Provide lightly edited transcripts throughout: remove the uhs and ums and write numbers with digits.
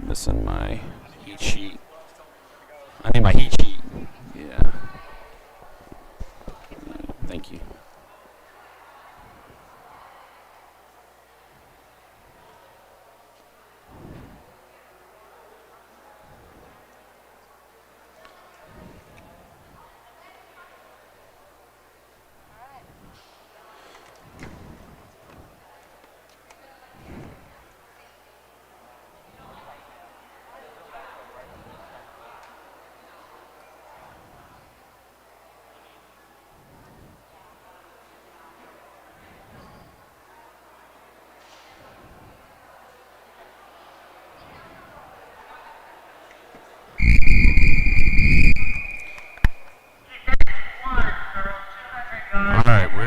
Missing my heat sheet. I need my heat sheet. Yeah. Thank you.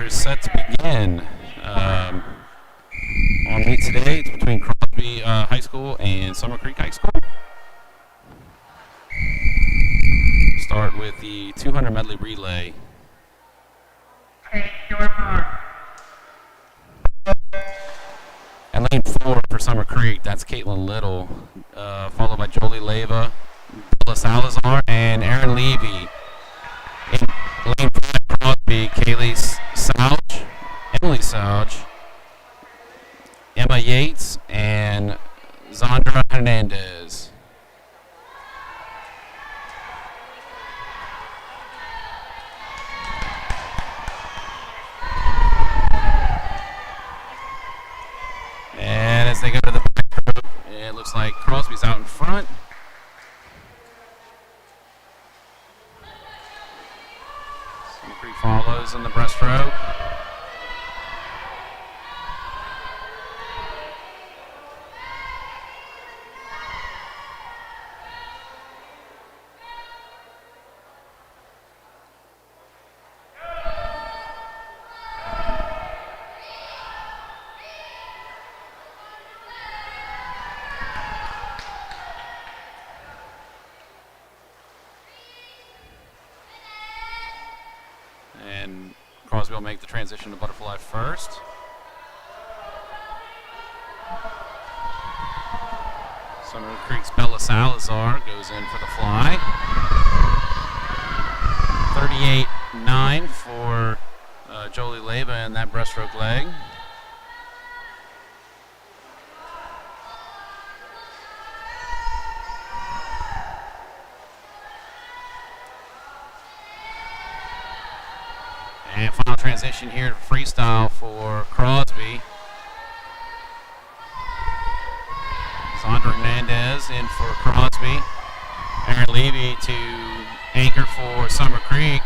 Set to begin. On meet today, it's between Crosby High School and Summer Creek High School. Start with the 200 medley relay. Take your mark. And lane 4 for Summer Creek, that's Caitlin Little, followed by Jolie Leva, Bella Salazar, and Erin Levy. In lane 5, Crosby, Kaylee Sauge, Emily Sauge, Emma Yates, and Zandra Hernandez. And as they go to the back row, it looks like Crosby's out in front. Summer Creek follows in the breaststroke. And Crosby will make the transition to butterfly first. Summer Creek's Bella Salazar goes in for the fly. 38.9 for Jolie Leva in that breaststroke leg. And final transition here to freestyle for Crosby. Sandra Hernandez in for Crosby. Erin Levy to anchor for Summer Creek.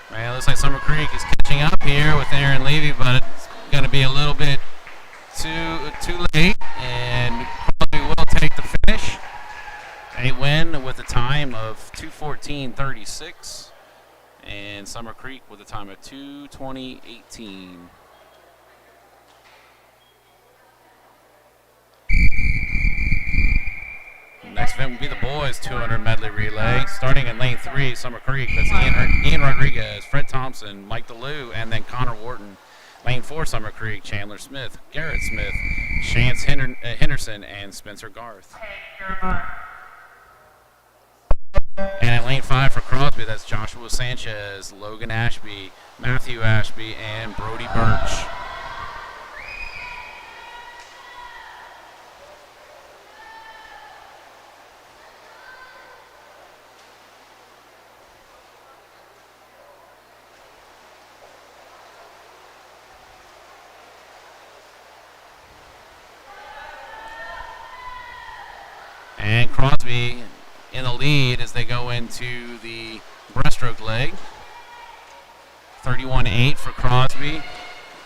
Man, looks like Summer Creek is catching up here with Erin Levy, but it's going to be a little bit too late, and Crosby will take the finish. They win with a time of 2:14.36, and Summer Creek with a time of 2:20.18. Next event will be the boys 200 medley relay. Starting in lane 3, Summer Creek, that's Ian Rodriguez, Fred Thompson, Mike DeLue, and then Connor Wharton. Lane 4, Summer Creek, Chandler Smith, Garrett Smith, Chance Henderson, and Spencer Garth. And at lane 5 for Crosby, that's Joshua Sanchez, Logan Ashby, Matthew Ashby, and Brody Birch. And Crosby in the lead as they go into the breaststroke leg. 31.8 for Crosby,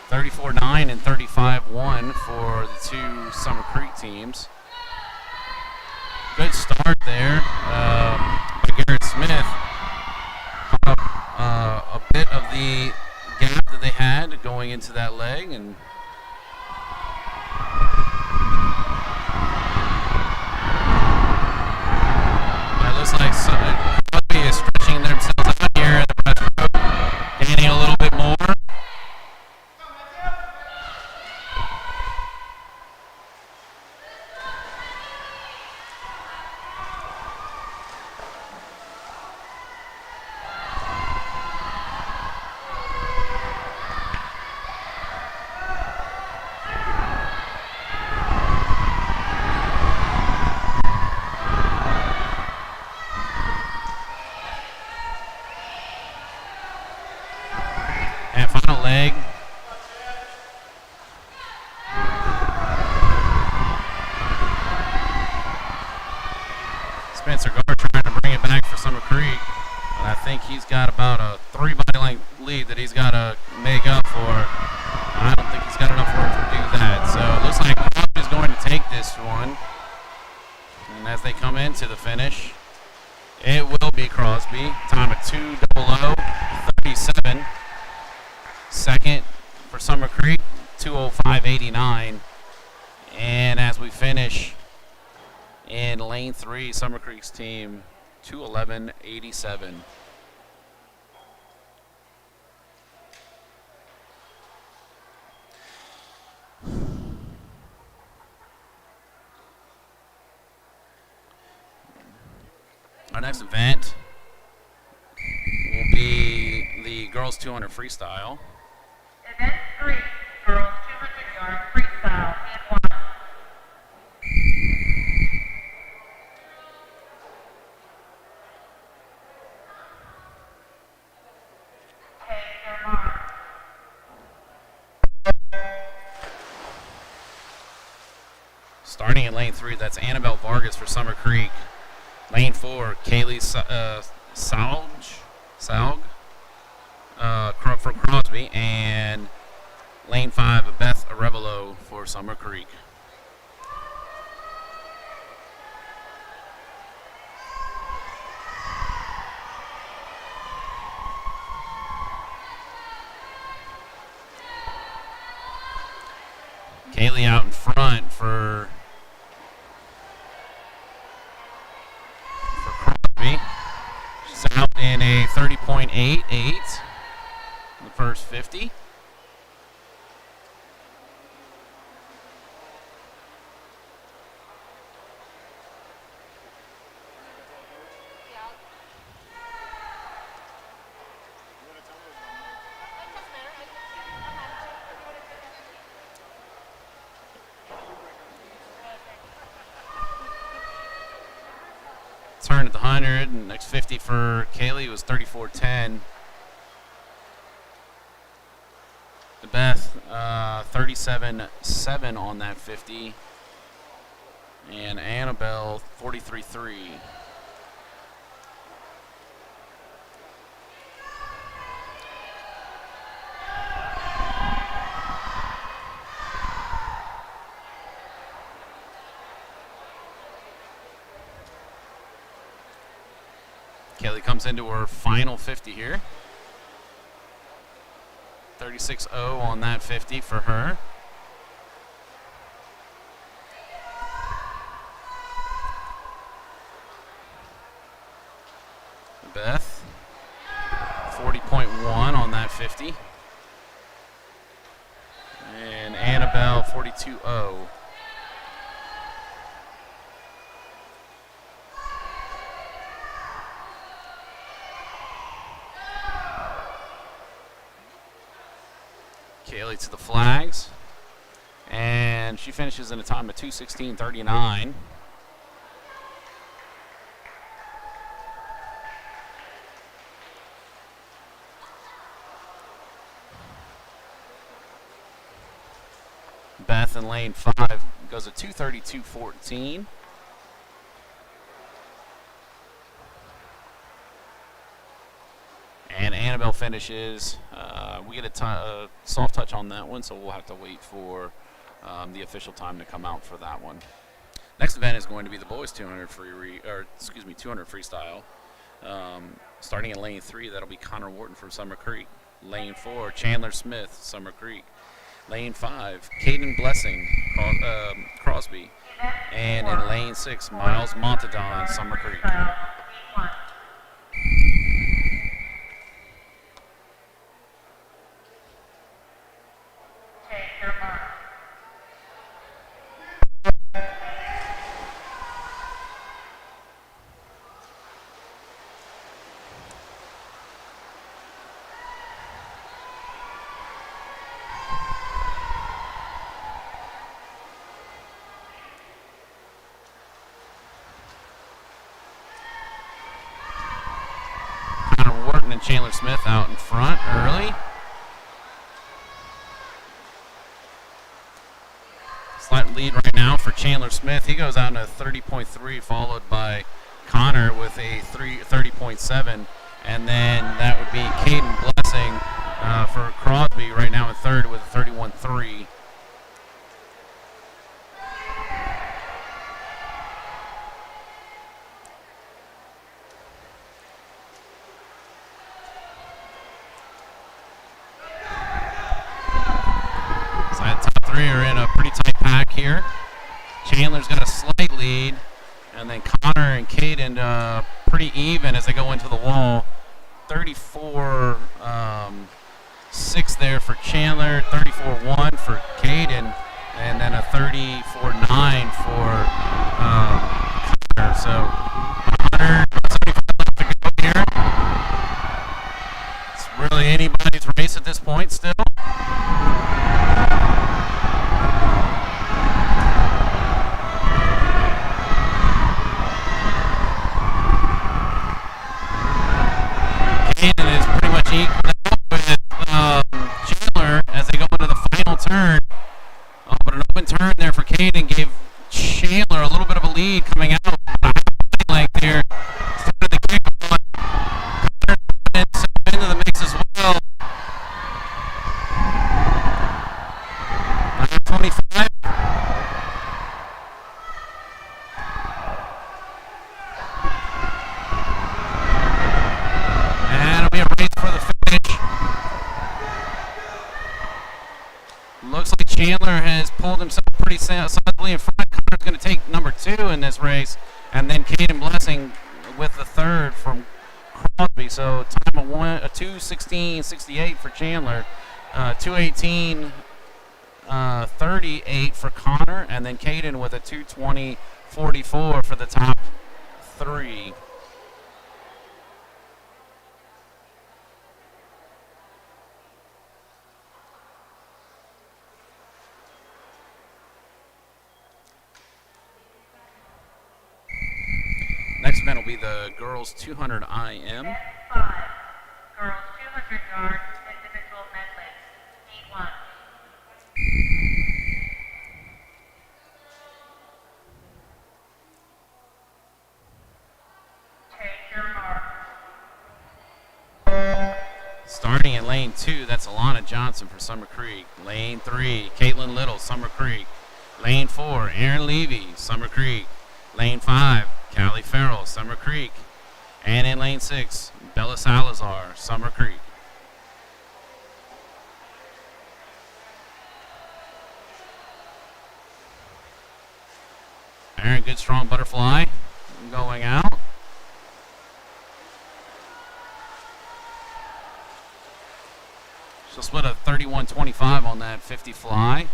34.9 and 35.1 for the two Summer Creek teams. Good start there by Garrett Smith. Caught up a bit of the gap that they had going into that leg, and Crosby is stretching themselves out here in the press row, gaining a little bit more. And final leg. Spencer Gard trying to bring it back for Summer Creek. But I think he's got about a 3 body length lead that he's got to make up for. I don't think he's got enough room to do that. So it looks like Crosby is going to take this one. And as they come into the finish, it will be Crosby. Time of 2:00:37. Second for Summer Creek, 2:05:89. And as we finish in lane 3, Summer Creek's team, 2:11:87. Our next event will be the girls 200 freestyle. Event 3, girls 200-yard freestyle in 1. Take your mark. Starting in lane 3, that's Annabelle Vargas for Summer Creek. Lane 4, Kaylee Saug for Crosby. And lane 5, Beth Arevalo for Summer Creek. Kaylee out in front for Crosby. She's out in a 30.88 in the first 50. Turn at the 100, and next 50 for Kaylee was 34.10. The Beth, 37.7 on that 50. And Annabelle, 43.3. Kaylee comes into her final 50 here. 36.0 on that 50 for her. Beth, 40.1 on that 50. And Annabelle, 42.0. Kaylee to the flags, and she finishes in a time of 2:16:39. Beth in lane 5 goes at 2:32:14. And Annabelle finishes. We get a soft touch on that one, so we'll have to wait for the official time to come out for that one. Next event is going to be the boys 200 200 freestyle. Starting in lane 3, that'll be Connor Wharton from Summer Creek. Lane 4, Chandler Smith, Summer Creek. Lane 5, Caden Blessing, Crosby. And in lane 6, Miles Montadon, Summer Creek. Freestyle, V1. Aaron and Chandler Smith out in front early. Slight lead right now for Chandler Smith. He goes out in a 30.3, followed by Connor with a 30.7. And then that would be Caden Blessing for Crosby right now in third with a 31.3. So the top three are in a pretty tight pack here. Chandler's got a slight lead. And then Connor and Caden pretty even as they go into the wall. 34 6 there for Chandler, 34-1 for Caden, and then a 34-9 for Connor. So 175 left to go here. It's really anybody's race at this point still. Caden is pretty much equal with Chandler as they go into the final turn. But an open turn there for Caden gave Chandler a little bit of a lead coming out. Length here. Started the kick on. Connor into the mix as well. 25. And it'll be a race for the finish. Looks like Chandler has pulled himself pretty solidly in front. Connor's going to take number 2 in this race, and then Caden Blessing with the third from Crosby. So time of 2:16.68 for Chandler, 2:18.38 for Connor, and then Caden with a 2:20.44 for the top 3. Next event will be the girls 200 IM. Event 5, girls 200 yards, individual medley, heat 1. Take your mark. Starting in lane 2, that's Alana Johnson for Summer Creek. Lane 3, Caitlin Little, Summer Creek. Lane 4, Aaron Levy, Summer Creek. Lane 5, Callie Farrell, Summer Creek. And in lane 6, Bella Salazar, Summer Creek. Aaron, good strong butterfly going out. She'll split a 31.25 on that 50 fly.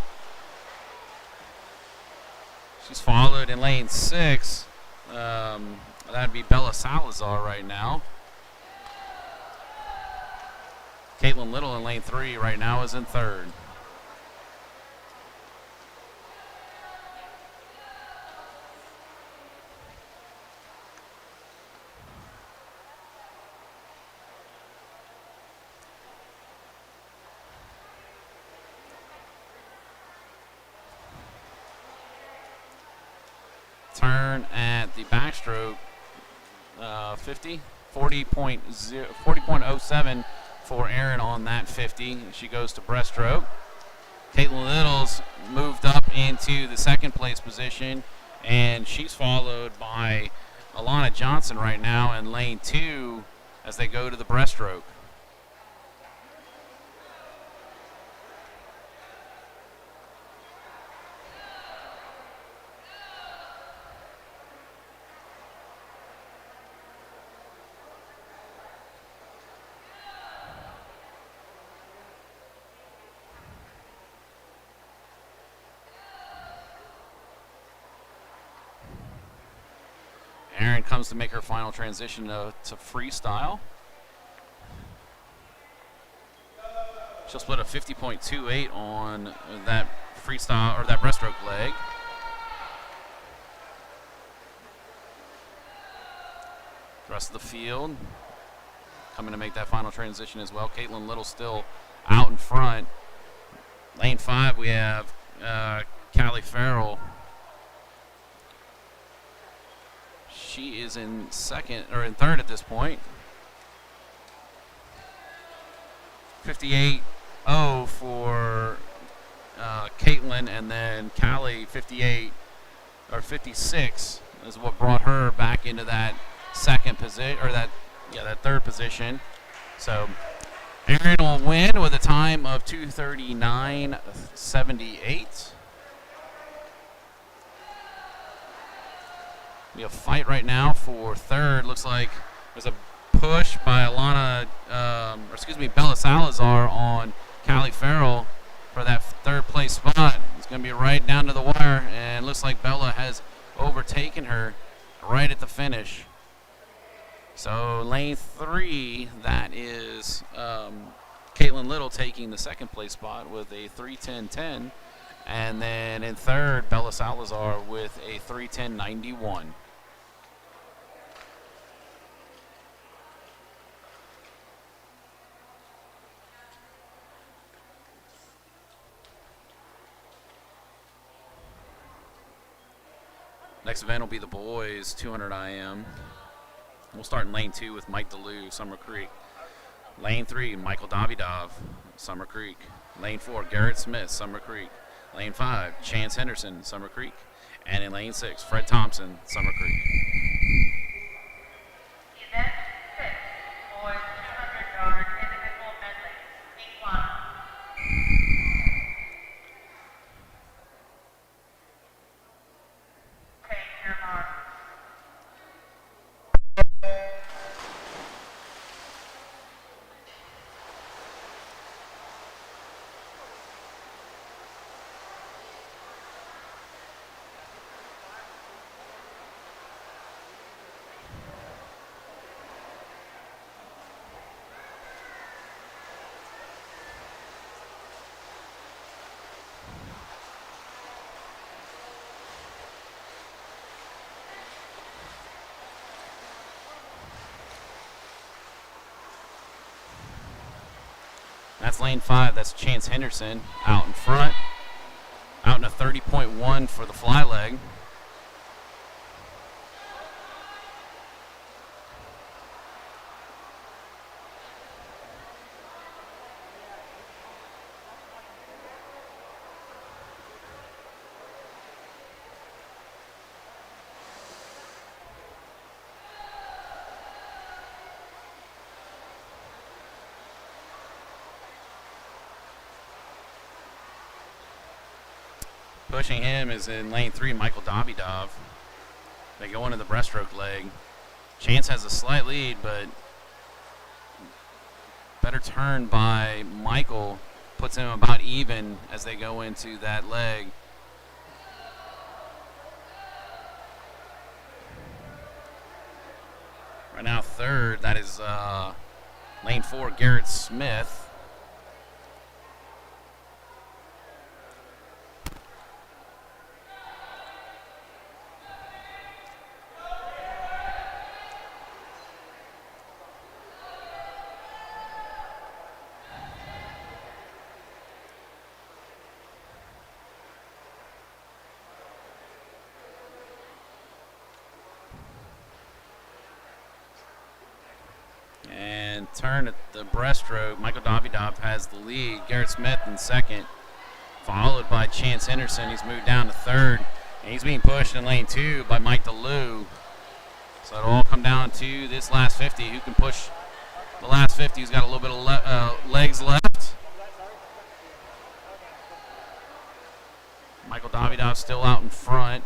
She's followed in lane 6. That'd be Bella Salazar right now. Caitlin Little in lane 3 right now is in third. Turn at the backstroke, 40.07 for Aaron on that 50. She goes to breaststroke. Caitlin Little's moved up into the second place position, and she's followed by Alana Johnson right now in lane 2 as they go to the breaststroke. Aaron comes to make her final transition to freestyle. She'll split a 50.28 on that freestyle or that breaststroke leg. The rest of the field coming to make that final transition as well. Caitlin Little still out in front. Lane 5, we have Callie Farrell. She is in third at this point. 58.0 for Caitlin, and then Callie 56 is what brought her back into that second position, or that third position. So Aaron will win with a time of 2:39.78. We have a fight right now for third. Looks like there's a push by Bella Salazar on Callie Farrell for that third place spot. It's going to be right down to the wire, and looks like Bella has overtaken her right at the finish. So lane 3, that is Caitlin Little taking the second place spot with a 3:10.10, and then in third, Bella Salazar with a 3:10.91. Next event will be the boys 200 IM. We'll start in lane 2 with Mike DeLue, Summer Creek. Lane 3, Michael Davidov, Summer Creek. Lane 4, Garrett Smith, Summer Creek. Lane 5, Chance Henderson, Summer Creek. And in lane 6, Fred Thompson, Summer Creek. Event 6, boys 200-yard individual medley, heat 1. Take your mark. That's lane 5. That's Chance Henderson out in front. Out in a 30.1 for the fly leg. Pushing him is in lane 3, Michael Davidov. They go into the breaststroke leg. Chance has a slight lead, but better turn by Michael puts him about even as they go into that leg. Right now, third, that is lane 4, Garrett Smith. Turn at the breaststroke. Michael Davidov has the lead. Garrett Smith in second, followed by Chance Henderson. He's moved down to third, and he's being pushed in lane 2 by Mike DeLue. So it'll all come down to this last 50. Who can push the last 50? Who's got a little bit of legs left? Michael Davidov still out in front.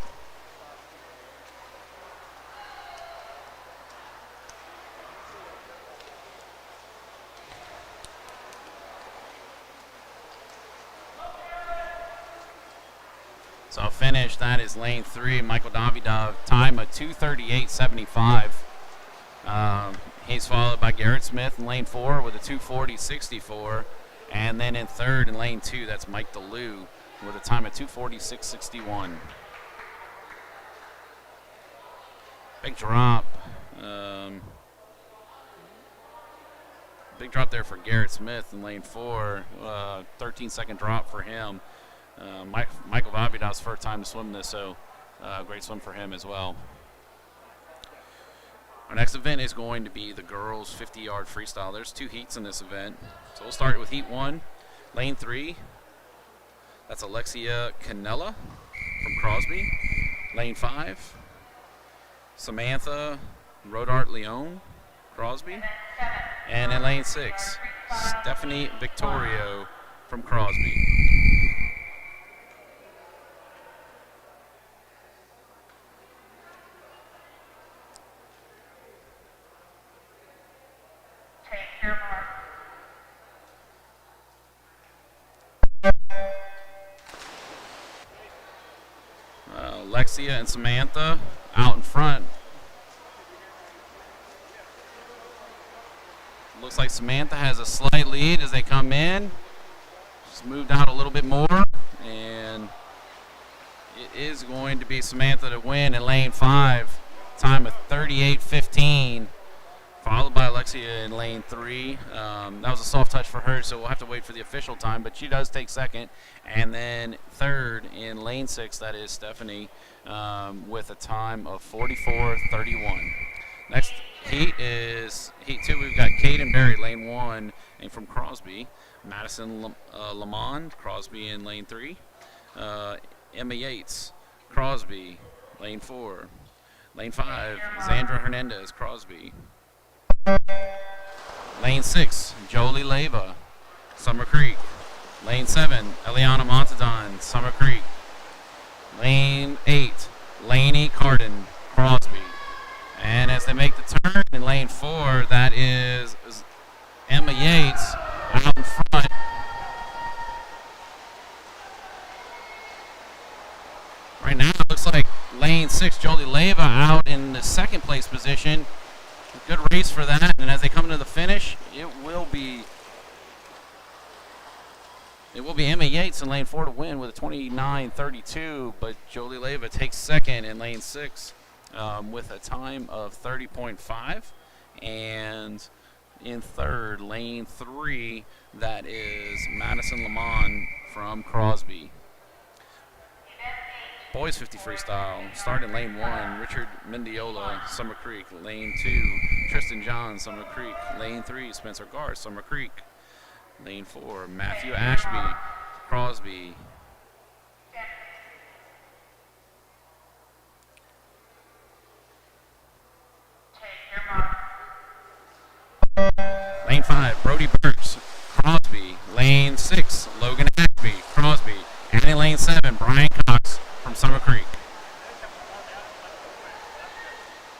So finish, that is lane 3, Michael Davidov, time of 2:38.75. He's followed by Garrett Smith in lane 4 with a 2:40.64. And then in third in lane 2, that's Mike DeLue with a time of 2:46.61. Big drop. Big drop there for Garrett Smith in lane 4. 13-second drop for him. Michael Vavidov's first time to swim this, so great swim for him as well. Our next event is going to be the girls 50-yard freestyle. There's 2 heats in this event. So we'll start with heat 1, lane 3. That's Alexia Canella from Crosby. Lane 5, Samantha Rodart Leone, Crosby. And in lane 6, Stephanie Victorio from Crosby. Alexia and Samantha out in front. Looks like Samantha has a slight lead as they come in. Just moved out a little bit more, and it is going to be Samantha to win in lane 5. Time of 38:15, followed by Alexia in lane 3. That was a soft touch for her, so we'll have to wait for the official time, but she does take second. And then third in lane 6, that is Stephanie, with a time of 44:31. Next heat is heat 2. We've got Caden Berry, lane 1, and from Crosby. Madison Lamond, Crosby in lane 3. Emma Yates, Crosby, lane 4. Lane 5, Zandra Hernandez, Crosby. Lane 6, Jolie Leyva, Summer Creek. Lane 7, Eliana Montadon, Summer Creek. Lane 8, Lainey Carden, Crosby. And as they make the turn in lane 4, that is Emma Yates out in front. Right now it looks like lane 6, Jolie Leyva out in the second place position. Good race for that, and as they come into the finish, it will be Emma Yates in lane 4 to win with a 29:32, but Jolie Leyva takes second in lane 6 with a time of 30.5, and in third, lane 3, that is Madison Lamont from Crosby. Boys 50 freestyle, start in lane 1, Richard Mendiola, Summer Creek. Lane 2, Tristan John, Summer Creek. Lane 3, Spencer Garth, Summer Creek. Lane 4, Matthew Ashby, Crosby. Lane 5, Brody Burks, Crosby. Lane 6, Logan Ashby, Crosby. And in lane 7, Brian Cox from Summer Creek.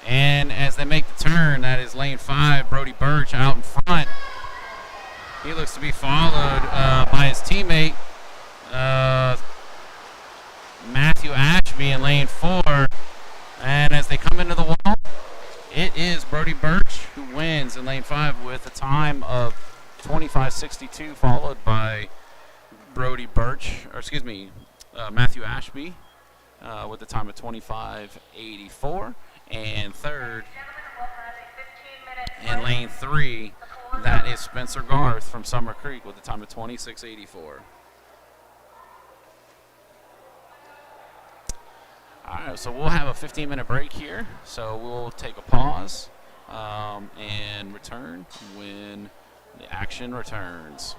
And as they make the turn, that is lane 5, Brody Birch out in front. He looks to be followed by his teammate, Matthew Ashby in lane 4. And as they come into the wall, it is Brody Birch who wins in lane 5 with a time of 25:62, followed by Matthew Ashby with a time of 25:84. And third, in lane 3, that is Spencer Garth from Summer Creek with a time of 26:84. All right, so we'll have a 15-minute break here. So we'll take a pause and return when the action returns.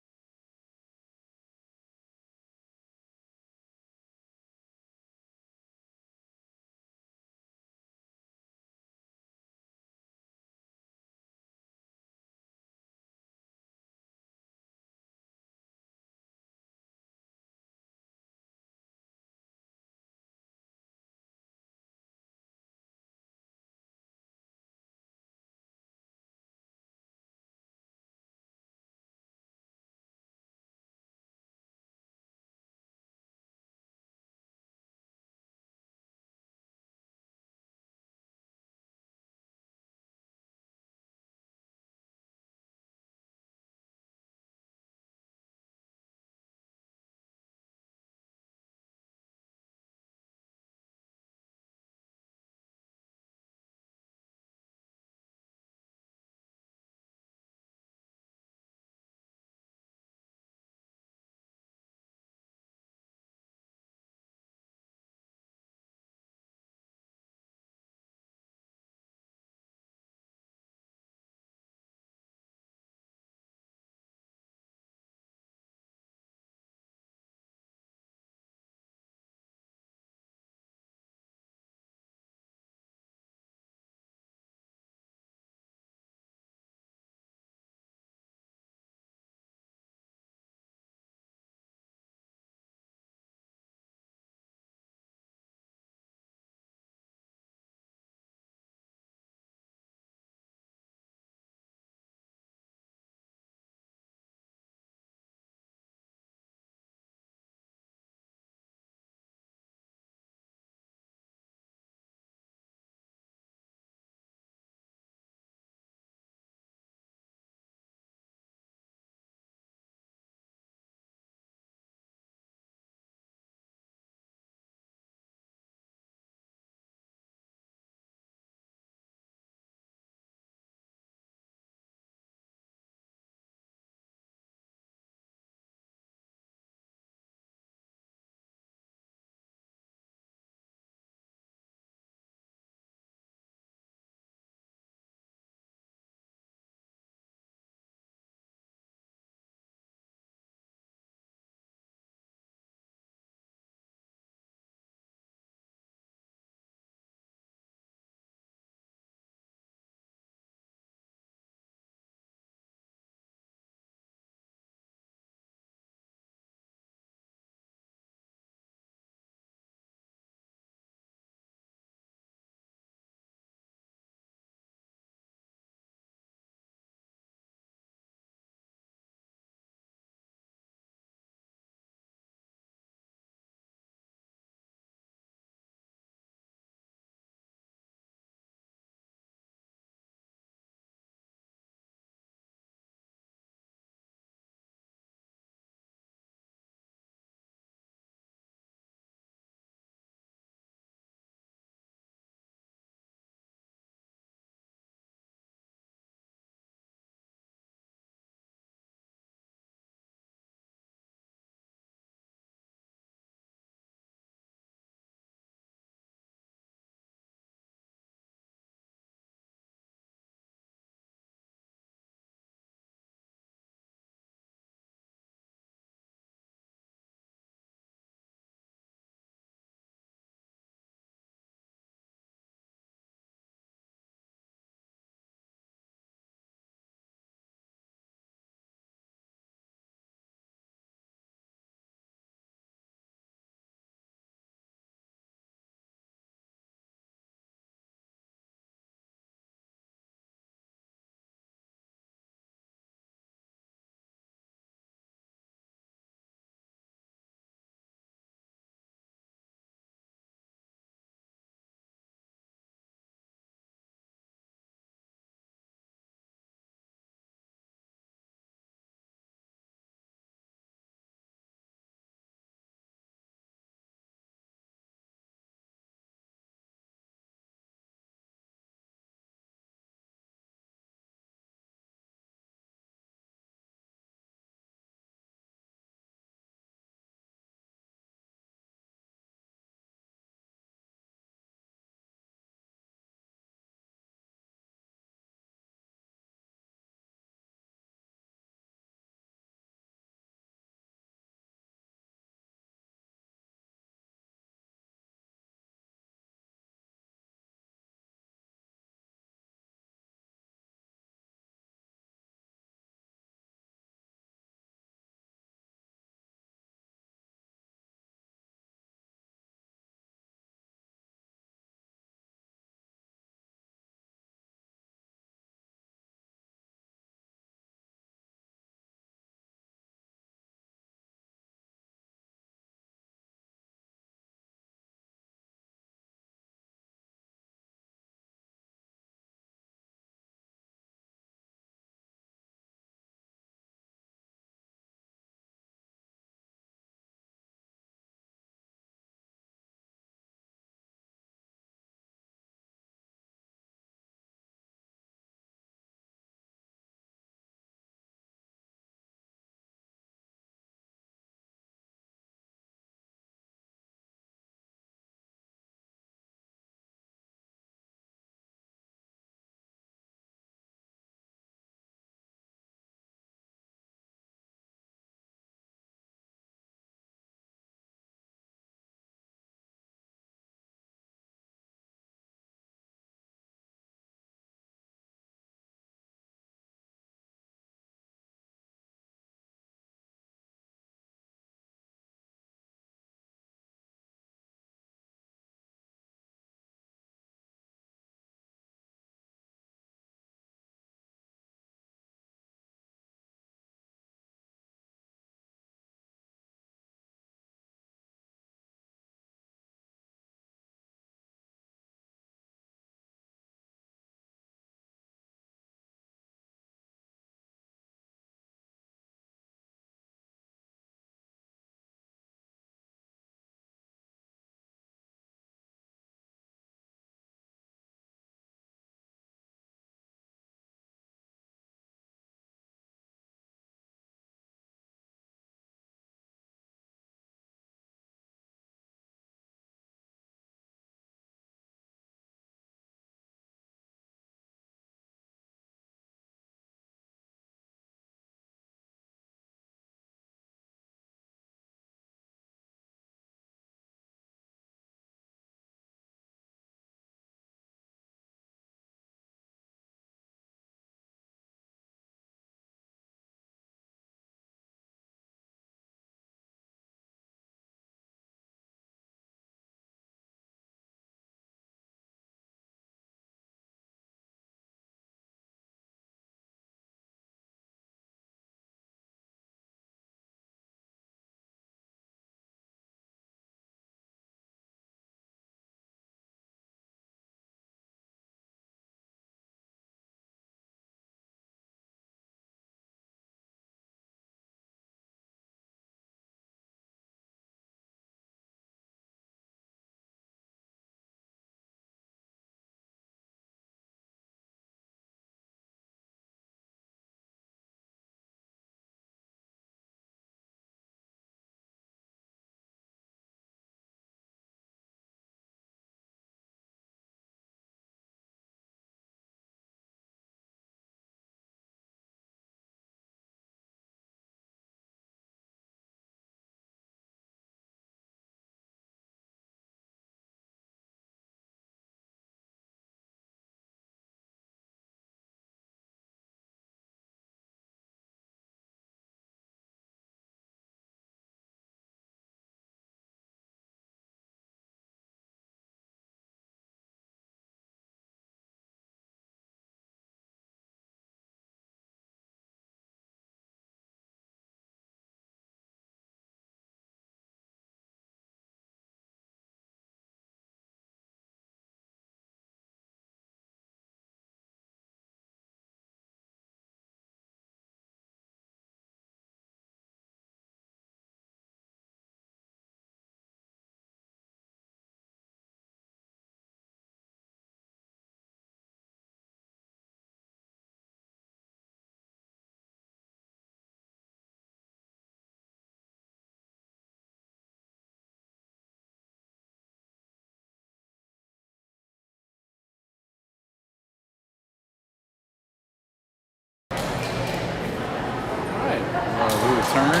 we return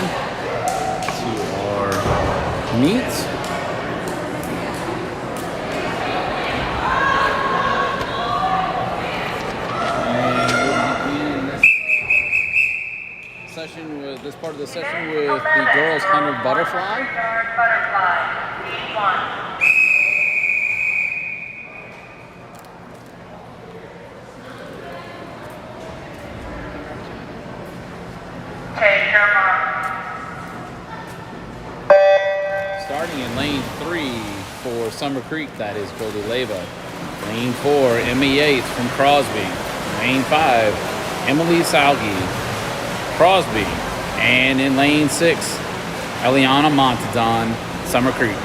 to our meet. This part of the session with the girls 100 butterfly. Lead 1. Take your mark. Starting in lane 3 for Summer Creek, that is Jolie Leva. Lane 4, Emma Yates from Crosby. Lane 5, Emily Salgi, Crosby. And in lane 6, Eliana Montadon, Summer Creek.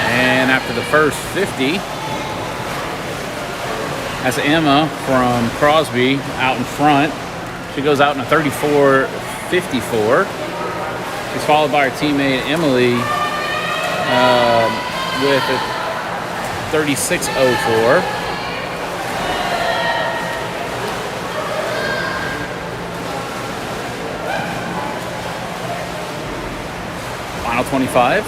And after the first 50, that's Emma from Crosby out in front. She goes out in a 34.54. She's followed by her teammate Emily with a 36.04. Final 25.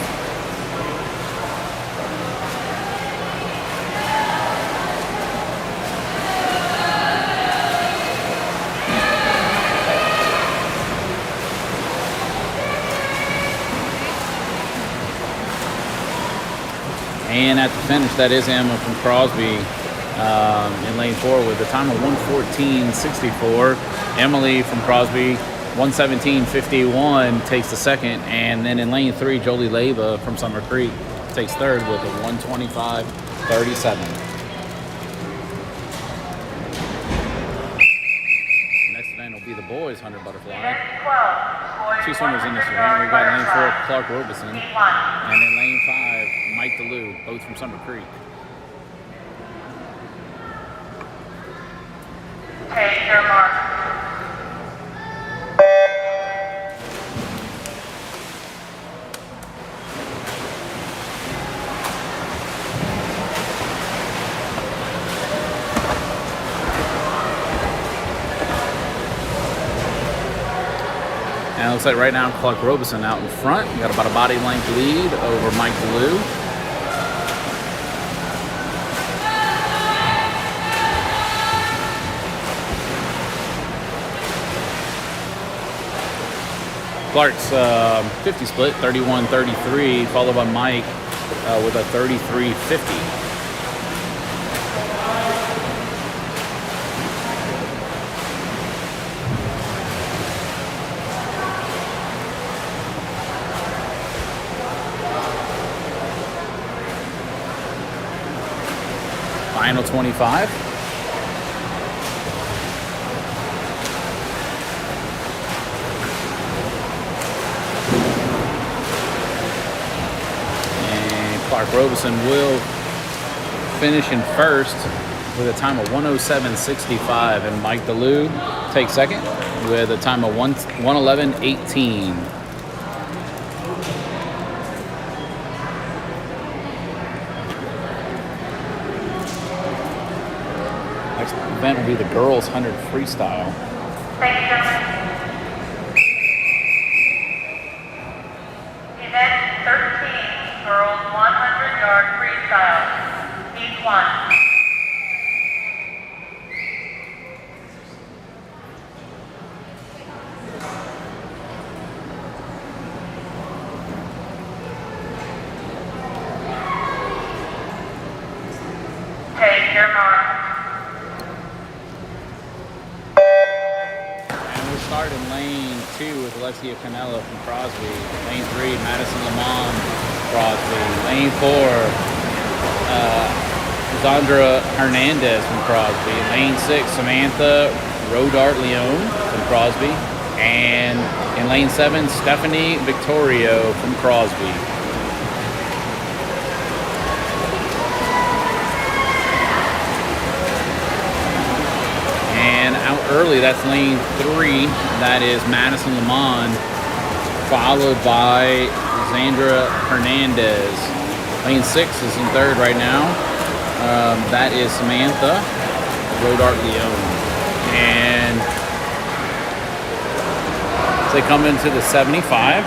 And at the finish, that is Emma from Crosby in lane 4 with a time of 1:14.64. Emily from Crosby, 1:17.51 takes the second. And then in lane 3, Jolie Leva from Summer Creek takes third with a 1:25.37. Next event will be the boys 100 butterfly. 12. Two swimmers in this event. We've got lane 4, Clark Robeson. And in lane 5, Mike DeLue, both from Summer Creek. Take your mark. And it looks like right now Clark Robeson out in front. Got about a body length lead over Mike DeLue. Clark's 50 split, 31.33, followed by Mike with a 33.50. Final 25. And Clark Robeson will finish in first with a time of 1:07.65, and Mike DeLue takes second with a time of 1:11.18. Event will be the girls 100 freestyle. Thank you, gentlemen. Event 13, girls 100-yard freestyle. Heat 1. Take your mark. Start in lane 2 with Alexia Canella from Crosby. Lane 3, Madison Lamont, Crosby. Lane 4, Zandra Hernandez from Crosby. Lane 6, Samantha Rodart Leone from Crosby. And in lane 7, Stephanie Victorio from Crosby. Out early, that's lane 3. That is Madison Lamont followed by Zandra Hernandez. Lane 6 is in third right now. That is Samantha Rodart Leone. And they come into the 75.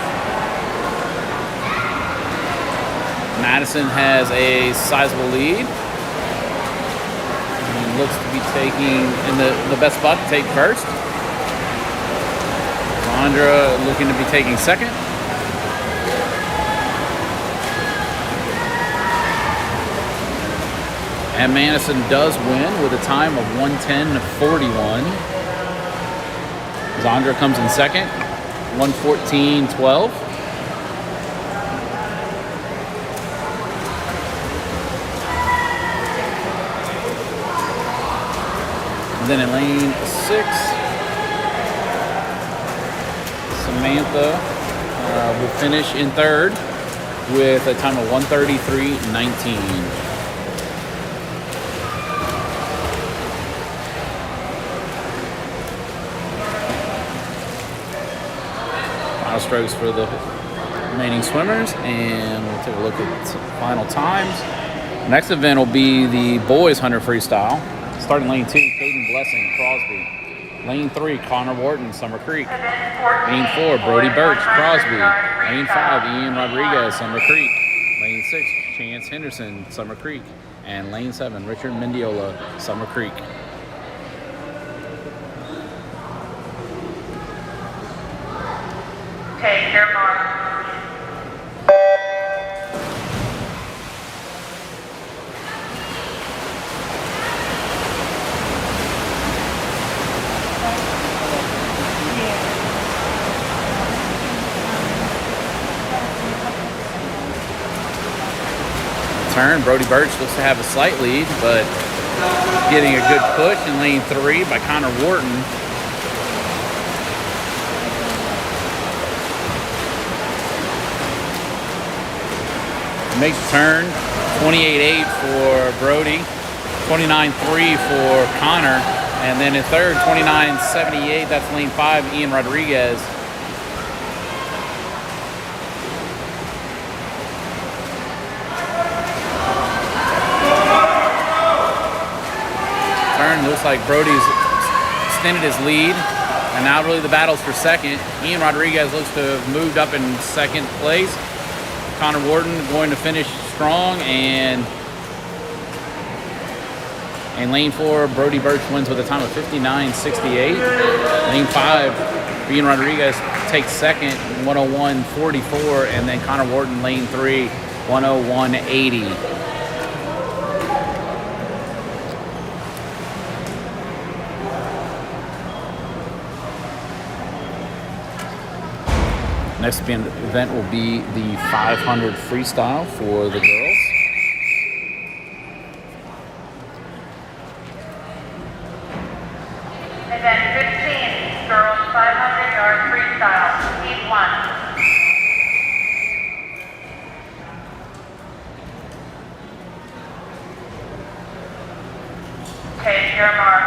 Madison has a sizable lead. And looks to be taking in the best spot to take first. Sandra looking to be taking second. And Madison does win with a time of 1:10.41. Zandra comes in second, 1:14.12. And then in lane 6, Samantha will finish in third with a time of 1:33.19. Final strokes for the remaining swimmers, and we'll take a look at some final times. Next event will be the boys 100 freestyle. Starting lane 2, Caden Blessing, Crosby. Lane 3, Connor Wharton, Summer Creek. Lane 4, Brody Birch, Crosby. Lane 5, Ian Rodriguez, Summer Creek. Lane 6, Chance Henderson, Summer Creek. And lane 7, Richard Mendiola, Summer Creek. Take your mark. Turn, Brody Birch looks to have a slight lead, but getting a good push in lane 3 by Connor Wharton. Makes a turn, 28.8 for Brody, 29.3 for Connor, and then in third, 29.78, that's lane 5, Ian Rodriguez. Turn, looks like Brody's extended his lead, and now really the battle's for second. Ian Rodriguez looks to have moved up in second place. Connor Wharton going to finish strong, and in lane 4, Brody Birch wins with a time of 59.68. Lane 5, Ian Rodriguez takes second, 101.44, and then Connor Wharton, lane 3, 101.80. Next event will be the 500 freestyle for the girls. Event 15, girls 500-yard freestyle, heat 1. Take your mark.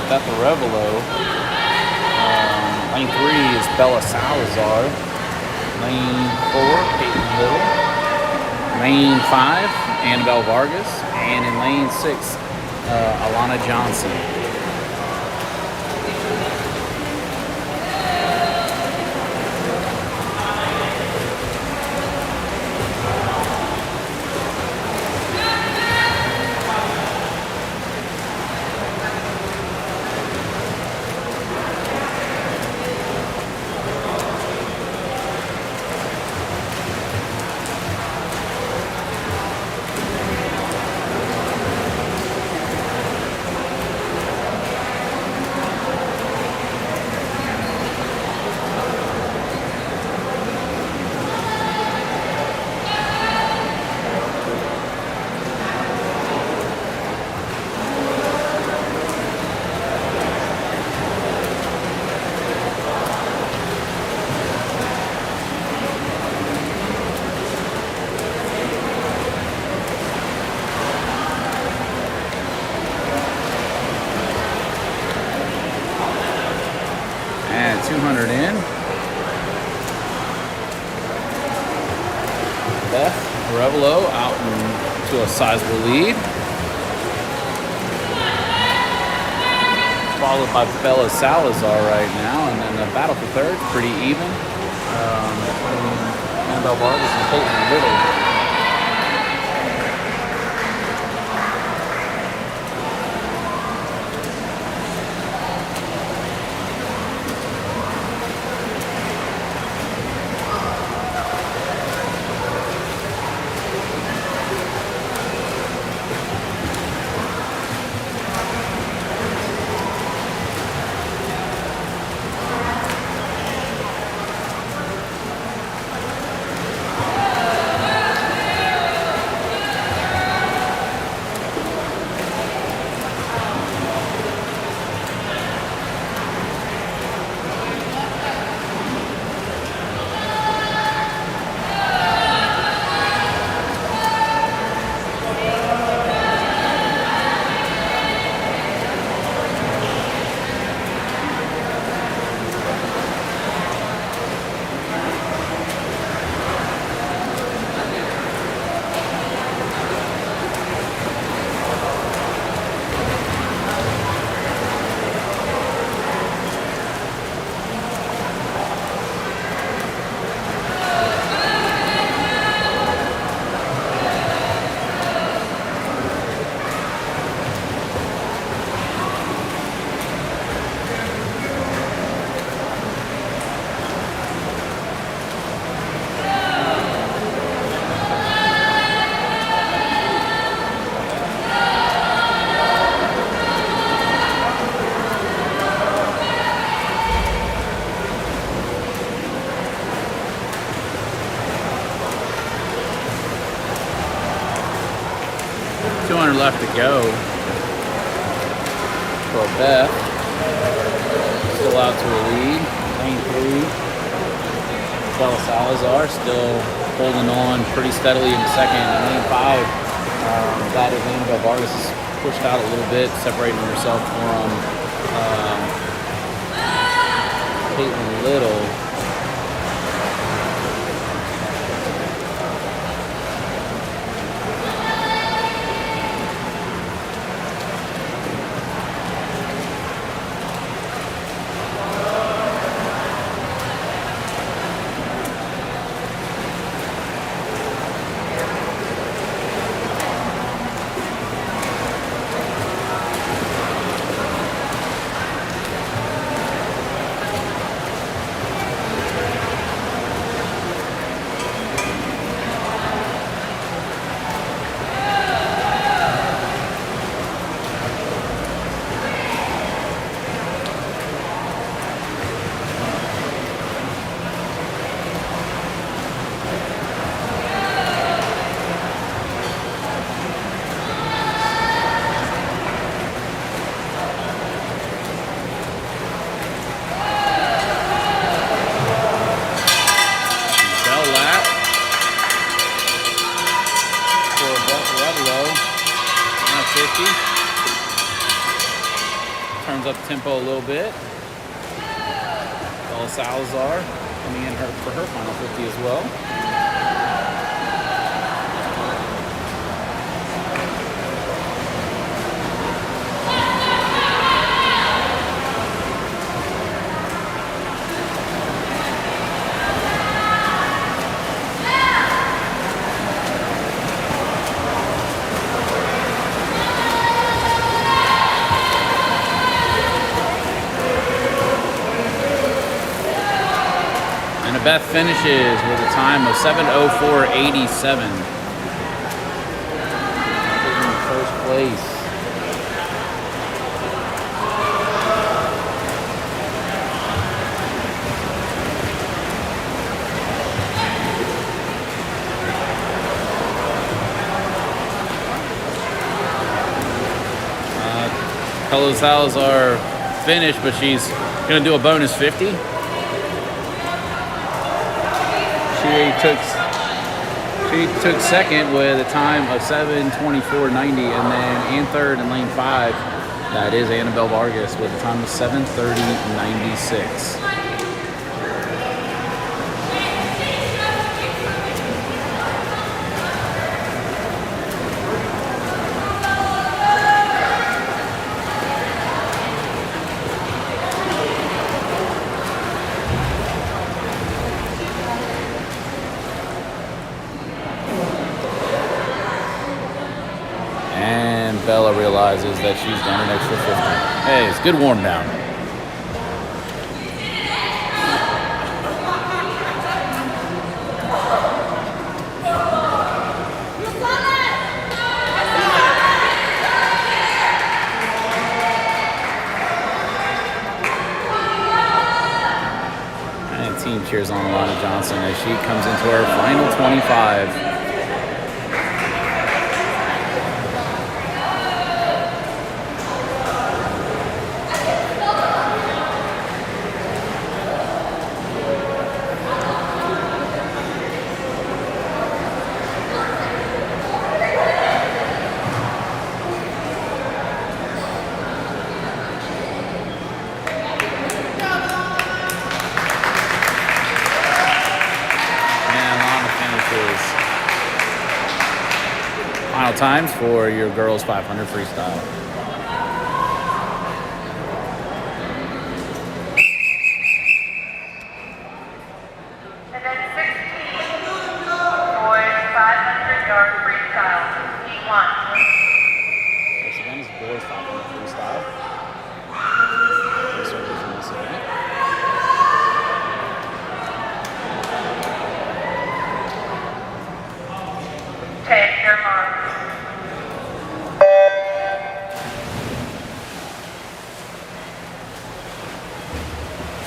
Beth Arevalo. Lane 3 is Bella Salazar. Lane 4, Peyton Little. Lane 5, Annabelle Vargas. And in lane 6, Alana Johnson. And 200 in. Beth Arevalo out into a sizable lead. Followed by Bella Salazar right now. And then the battle for third is pretty even. Between Annabelle Vargas and Peyton Little. Left to go for Beth. Still out to a lead. Lane 3. Bella Salazar still holding on pretty steadily in the second. Lane 5. That is Annabelle Vargas is pushed out a little bit, separating herself from Peyton Little. tempo a little bit. Bella Salazar coming in for her final 50 as well. Beth finishes with a time of 7:04.87. In first place. Bella Salazar finished, but she's going to do a bonus 50. She took second with a time of 7:24.90, and then in third in lane 5, that is Annabelle Vargas with a time of 7:30.96. Bella realizes that she's done an extra 50. Hey, it's good warm down. And team cheers on Alana Johnson as she comes into her final 25. Final times for your girls 500 freestyle. And then 16 boys 500-yard freestyle, E1. This event is boys 500 freestyle. This one is in this event. Take your mark.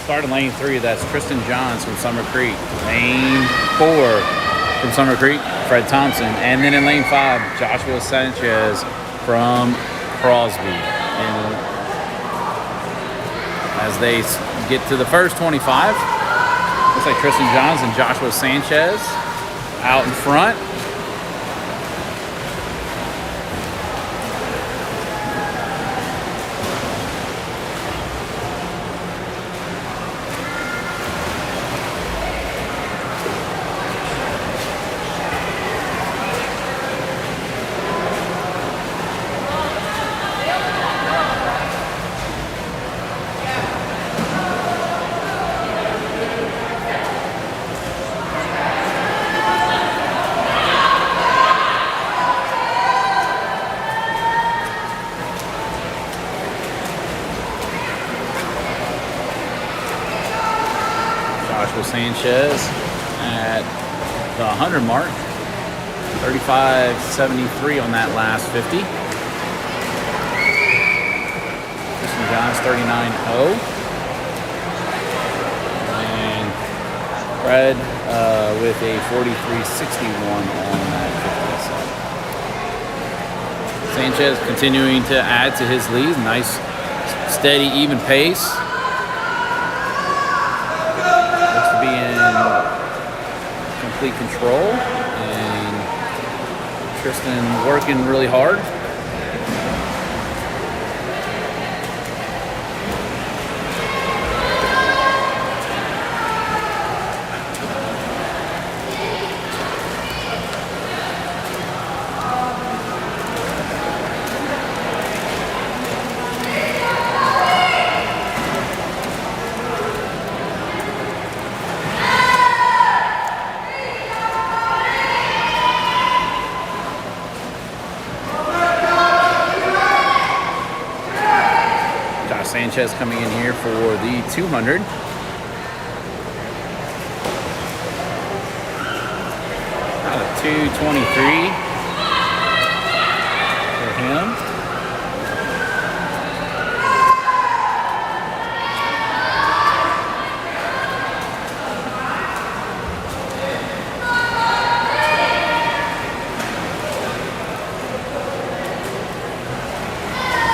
Start in lane 3, that's Tristan Johns from Summer Creek. Lane 4 from Summer Creek, Fred Thompson. And then in lane 5, Joshua Sanchez from Crosby. And as they get to the first 25, looks like Tristan Johns and Joshua Sanchez out in front. Sanchez at the 100 mark, 35.73 on that last 50. Tristan Johns 39.0, and Fred with a 43.61 on that 50. Sanchez continuing to add to his lead. Nice, steady, even pace. Complete control, and Tristan working really hard. Sanchez coming in here for the 200. Out of 223 for him.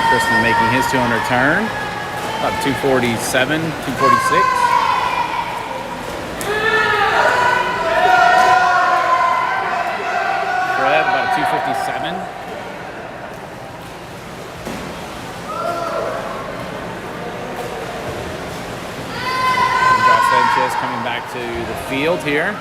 Tristan making his 200 turn. About 247, 246. Fred, about a 257. And Josh Sanchez coming back to the field here.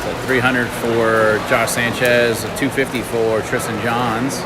So 300 for Josh Sanchez, 250 for Tristan Johns.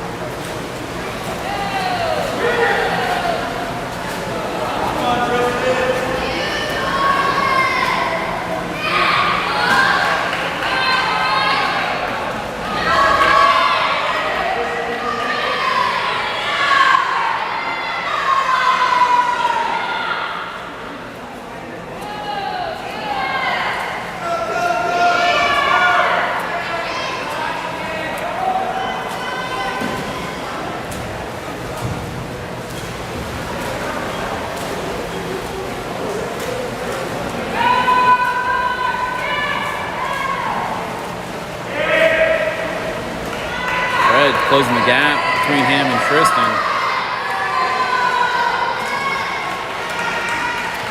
Closing the gap between him and Tristan.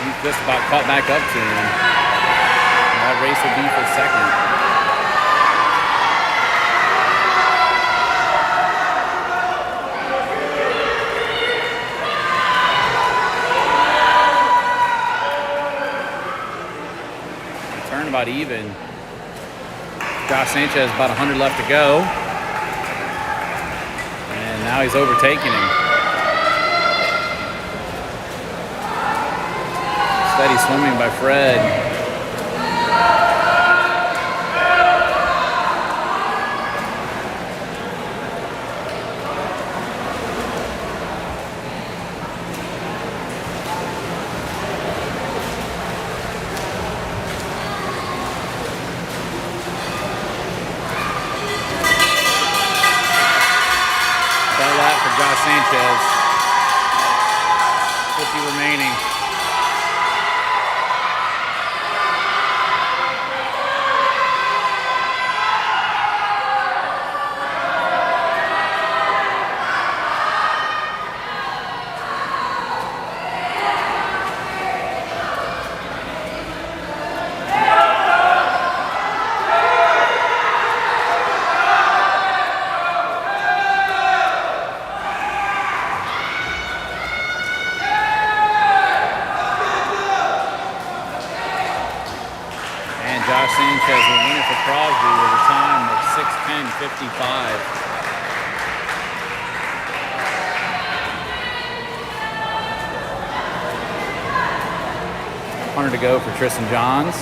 He's just about caught back up to him. That race will be for second. Turn about even. Josh Sanchez about 100 left to go. Now he's overtaking him. Steady swimming by Fred. Josh Sanchez, 50 remaining. Josh Sanchez will win it for Crosby with a time of 6:10.55. $100 to go for Tristan Johns.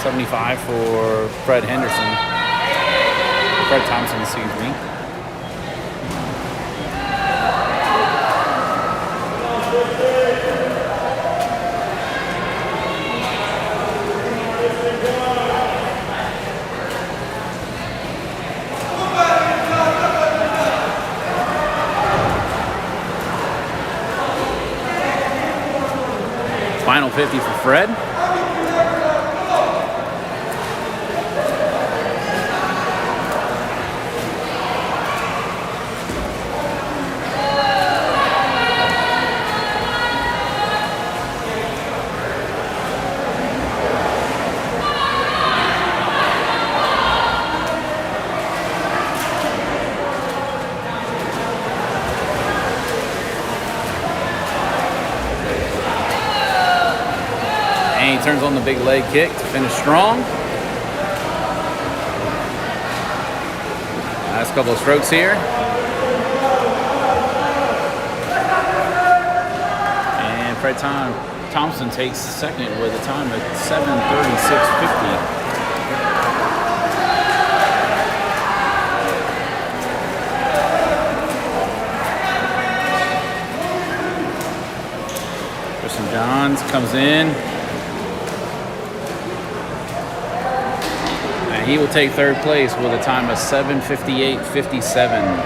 75 for Fred Henderson. Fred Thompson, excuse me. Final 50 for Fred. And he turns on the big leg kick to finish strong. Last couple of strokes here. And Fred Thompson takes second with a time of 7:36.50. Johns comes in, and he will take third place with a time of 7:58.57.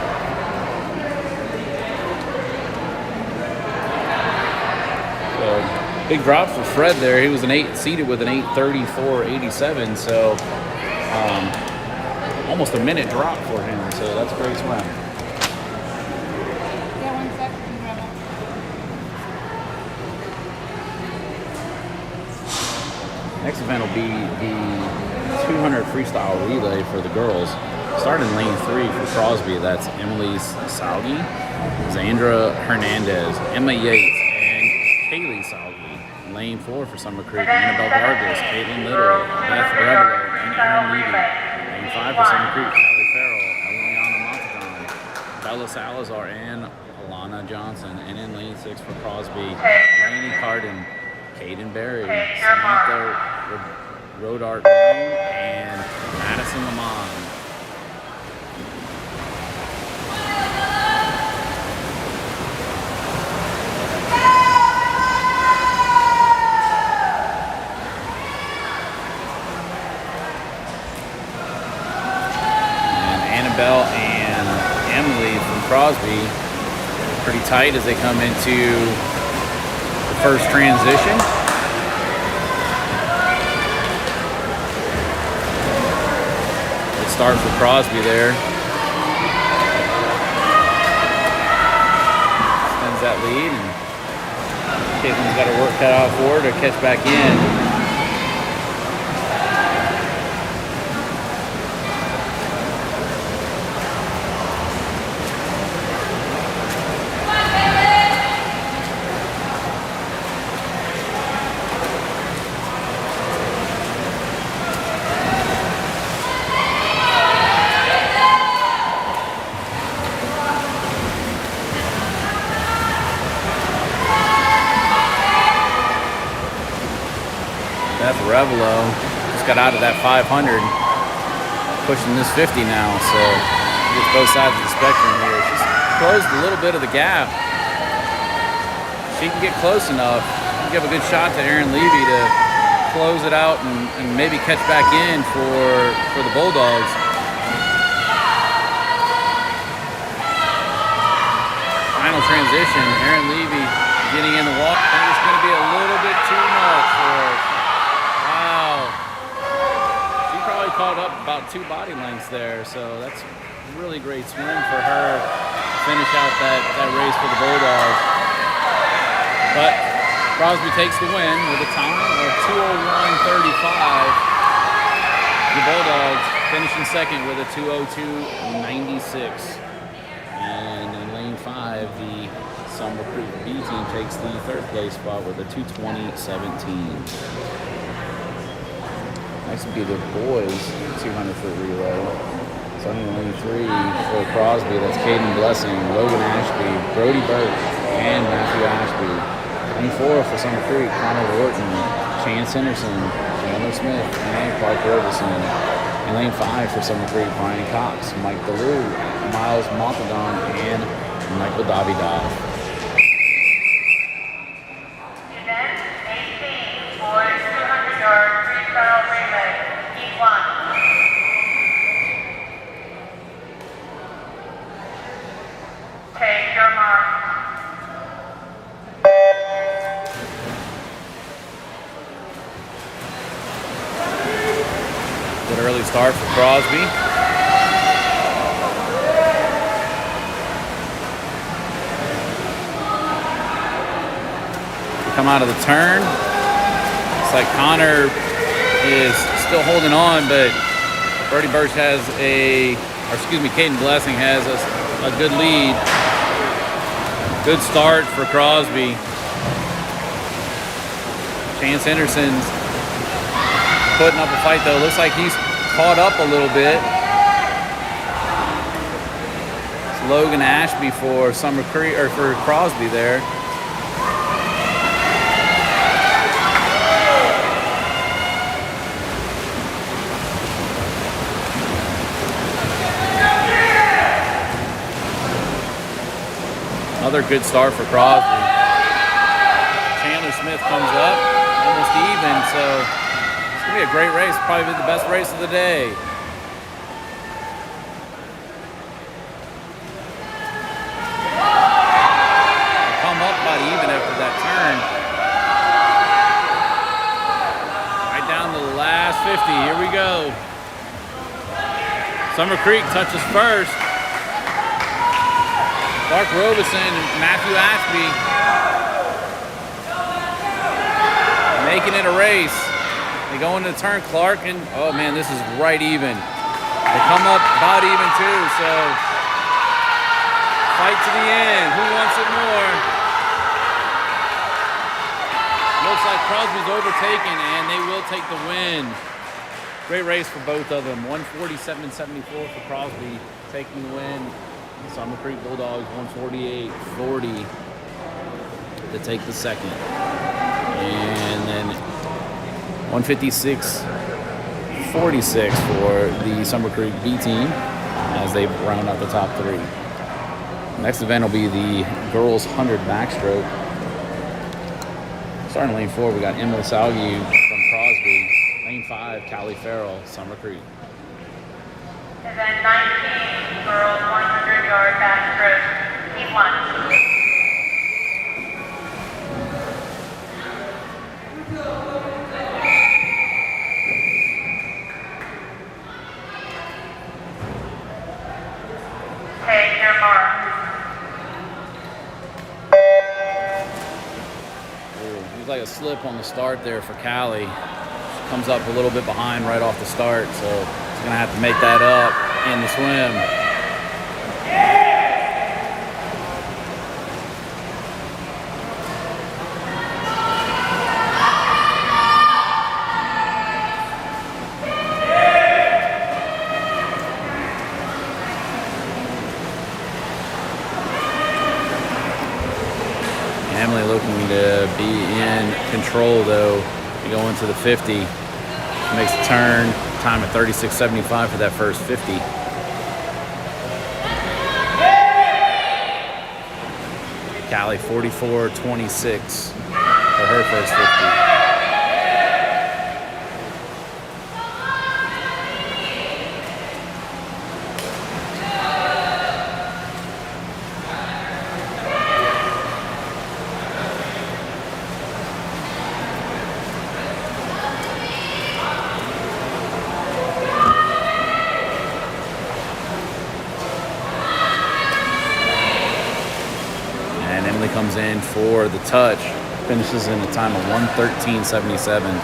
So big drop for Fred there. He was seated with an 8:34.87, so almost a minute drop for him. So that's a great swim. Next event will be the 200 freestyle relay for the girls. Starting in lane 3 for Crosby, that's Emily Salgi, Zandra Hernandez, Emma Yates, and Kaylee Salgi. Lane 4 for Summer Creek, Annabelle Vargas, Caitlin Little, Beth Revelo, and Aaron Levy. Lane 5 for Summer Creek, Callie Farrell, Eliana Montagon, Bella Salazar, and Alana Johnson. And in lane 6 for Crosby, Rainey Carden, Caden Berry, Samantha Rodart and Madison Lamont. And Annabelle and Emily from Crosby pretty tight as they come into the first transition. Start for Crosby there. Extends that lead, and Caitlin's got her work cut out for her to catch back in. Beth Revelo just got out of that 500, pushing this 50 now, so gets both sides of the spectrum here. She's closed a little bit of the gap. She can get close enough, give a good shot to Aaron Levy to close it out and maybe catch back in for the Bulldogs. Final transition, Aaron Levy getting in the water. I think it's going to be a little bit too much for her. Wow. She probably caught up about 2 body lengths there, so that's a really great swim for her to finish out that race for the Bulldogs. But Crosby takes the win with a time of 2:01.35. The Bulldogs finishing second with a 2:02.96. And in lane 5, the Summer Creek B team takes the third place spot with a 2:20.17. Next would be the boys 200-foot relay. Starting in lane 3 for Crosby, that's Caden Blessing, Logan Ashby, Brody Burke, and Matthew Ashby. Lane 4 for Summer Creek, Connor Wharton, Chance Henderson, Chandler Smith, and Clark Roberson. In lane 5 for Summer Creek, Brian Cox, Mike DeLue, Miles Montagon, and Michael Davidoff. Event 18 for 200-yard freestyle relay, heat 1. Take your mark. Good early start for Crosby. Come out of the turn. It's like Connor is still holding on, but Brody Birch has Caden Blessing has a good lead. Good start for Crosby. Chance Henderson's putting up a fight though. Looks like he's caught up a little bit. It's Logan Ashby for Summer Creek or for Crosby there. Another good start for Crosby. Chandler Smith comes up, almost even, so it's going to be a great race. Probably the best race of the day. Come up about even after that turn. Right down to the last 50. Here we go. Summer Creek touches first. Clark Robeson and Matthew Ashby making it a race. They go into the turn. Clark and, oh man, this is right even. They come up about even too, so fight to the end. Who wants it more? Looks like Crosby's overtaken, and they will take the win. Great race for both of them. 147.74 for Crosby, taking the win. Summer Creek Bulldogs 148.40 to take the second. And then 156.46 for the Summer Creek B team as they round out the top three. Next event will be the girls 100 backstroke. Starting lane 4, we got Emily Salgu from Crosby. Lane 5, Callie Farrell, Summer Creek. Event 19, girls 100-yard backstroke, P1. Take your mark. There's like a slip on the start there for Callie. She comes up a little bit behind right off the start, so she's gonna have to make that up in the swim. Emily looking to be in control though. To go into the 50. She makes a turn. Time at 36.75 for that first 50. Callie 44.26 for her first 50. Comes in for the touch, finishes in a time of 1:13.77.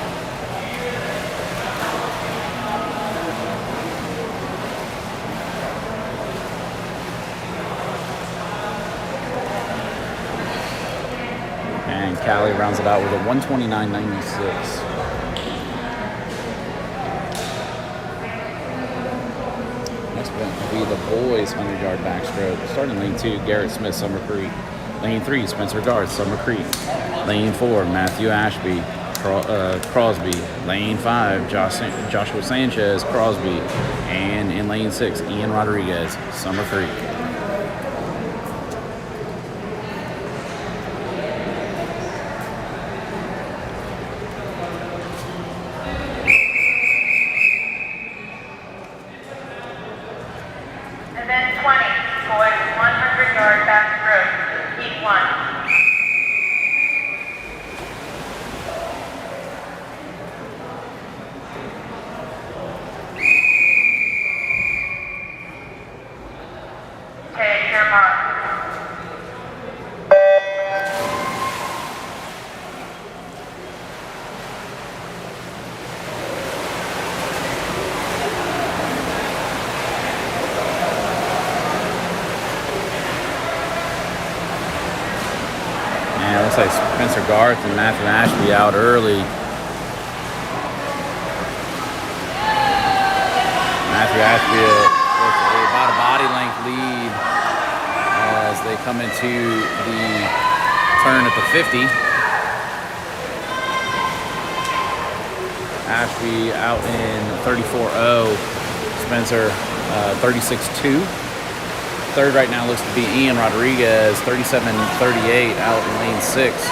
And Callie rounds it out with a 1:29.96. Next one will be the boys 100-yard backstroke. Starting lane 2, Garrett Smith, Summer Creek. Lane 3, Spencer Garth, Summer Creek. Lane 4, Matthew Ashby, Crosby. Lane 5, Joshua Sanchez, Crosby. And in lane 6, Ian Rodriguez, Summer Creek. Event 20, boys 100-yard backstroke, P1. And it looks like Spencer Garth and Matthew Ashby out early. Matthew Ashby with about a body length lead as they come into the turn at the 50. Ashby out in 34.0. Spencer 36.2. Third right now looks to be Ian Rodriguez, 37.38 out in lane 6.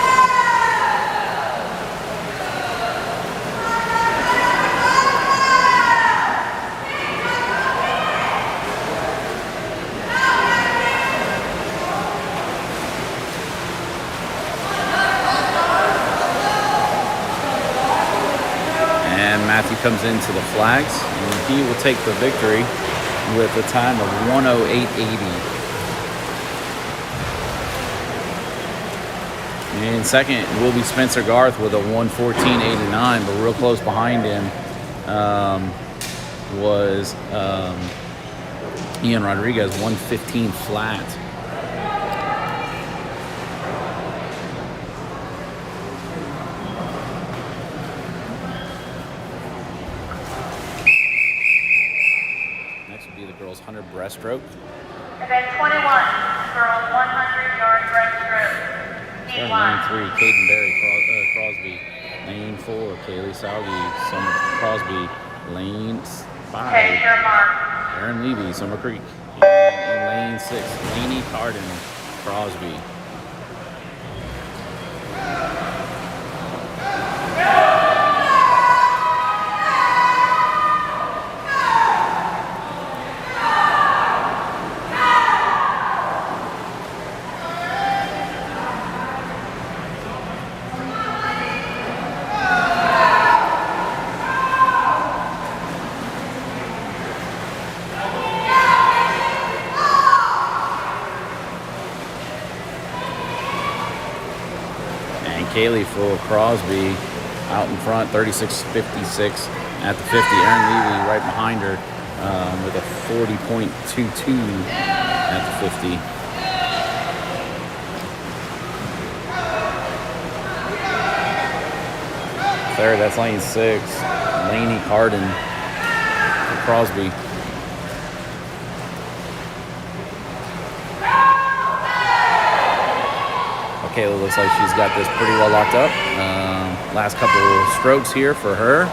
And Matthew comes into the flags, and he will take the victory with a time of 1:08.80. In second will be Spencer Garth with a 1:14.89, but real close behind him was Ian Rodriguez, 1:15 flat. Girls 100 breaststroke. Event 21, girls 100-yard breaststroke. Starting lane 3, Caden Berry, Crosby. Lane 4, Kaylee Salgi, Crosby. Lane 5, Take your mark. Aaron Levy, Summer Creek. And in lane 6, Laney Carden, Crosby. Kaylee for Crosby out in front, 36.56 at the 50. Aaron Levy right behind her with a 40.22 at the 50. Third, that's lane 6, Laney Carden for Crosby. Kayla looks like she's got this pretty well locked up. Last couple of strokes here for her.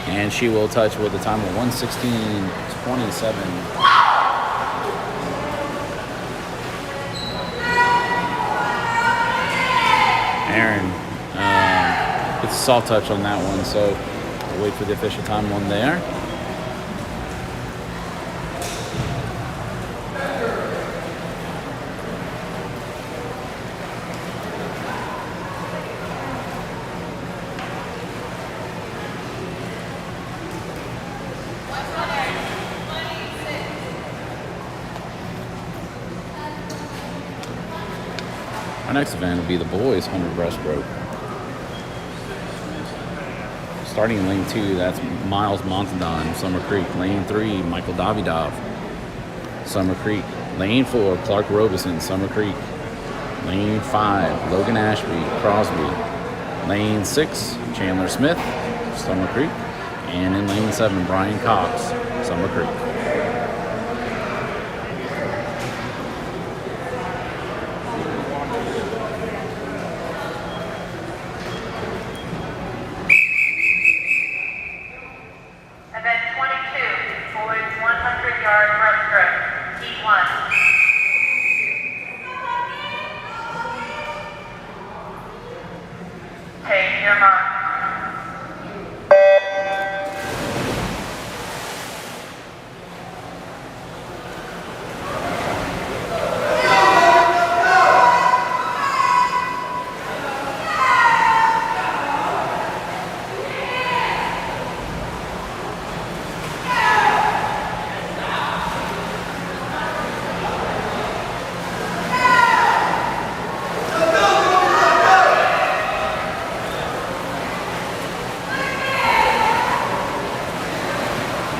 And she will touch with a time of 1:16.27. Aaron gets a soft touch on that one, so we'll wait for the official time on there. Our next event will be the boys 100 breaststroke. Starting in lane 2, that's Miles Montadon, Summer Creek. Lane 3, Michael Davidov, Summer Creek. Lane 4, Clark Robeson, Summer Creek. Lane 5, Logan Ashby, Crosby. Lane 6, Chandler Smith, Summer Creek. And in lane 7, Brian Cox, Summer Creek.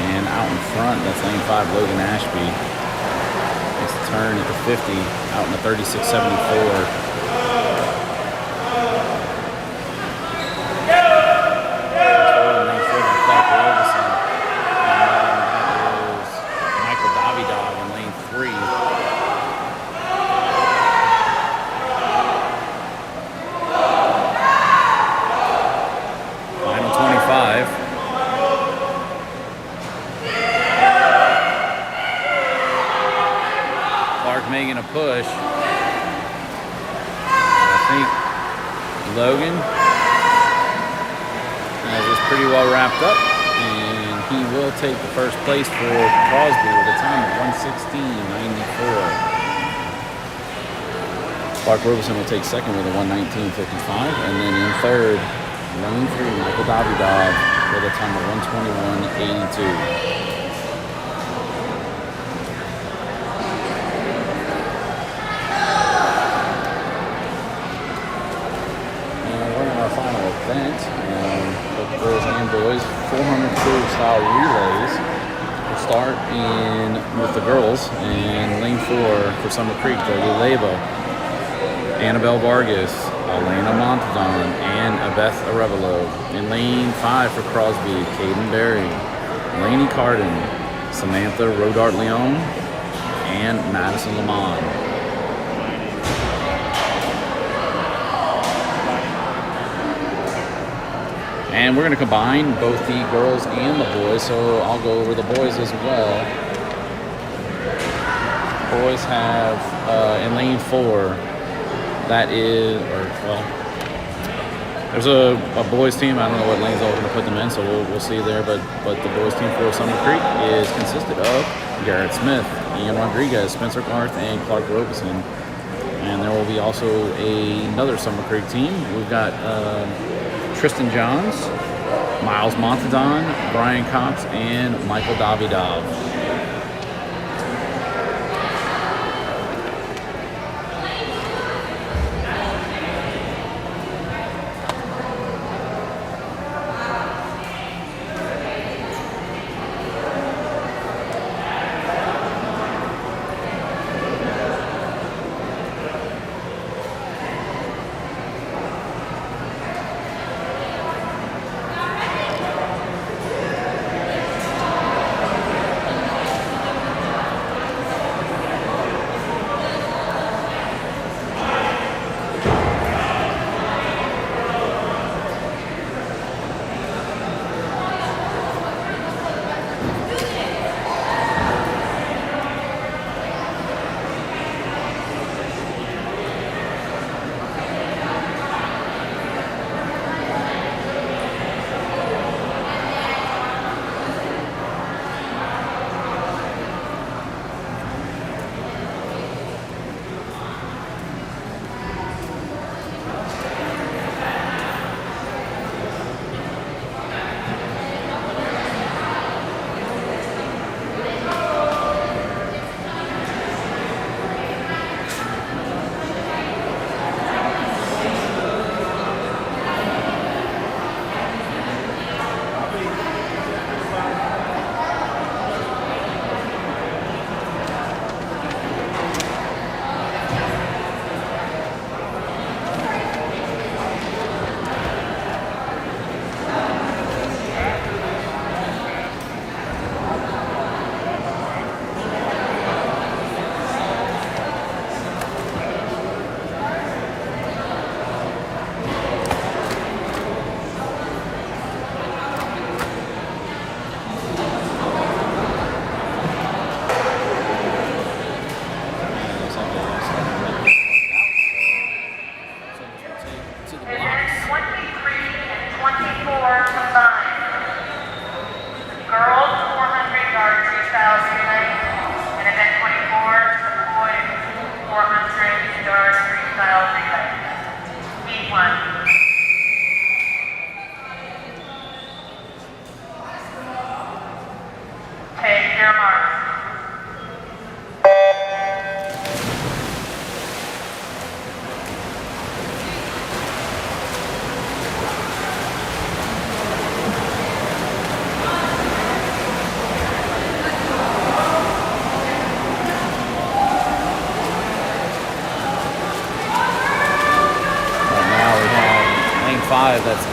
And out in front, that's lane 5, Logan Ashby. Makes the turn at the 50, out in the 36.74. Making a push. I think Logan has this pretty well wrapped up, and he will take the first place for Crosby with a time of 1:16.94. Clark Robeson will take second with a 1:19.55, and then in third, lane 3, Michael Davidov with a time of 1:21.82. Event, both girls and boys, 400 crew style relays. We'll start with the girls in lane 4 for Summer Creek, Jolie Leyva, Annabelle Vargas, Elena Montadon, and Abeth Arevalo. In lane 5 for Crosby, Caden Berry, Lainey Carden, Samantha Rodart Leon, and Madison Lamont. And we're going to combine both the girls and the boys, so I'll go over the boys as well. Boys have in lane 4, that is, there's a boys team. I don't know what lanes I'm going to put them in, so we'll see there. But the boys team for Summer Creek is consisted of Garrett Smith, Ian Rodriguez, Spencer Garth, and Clark Robeson. And there will be also another Summer Creek team. We've got Tristan Johns, Miles Montadon, Brian Cox, and Michael Davidov.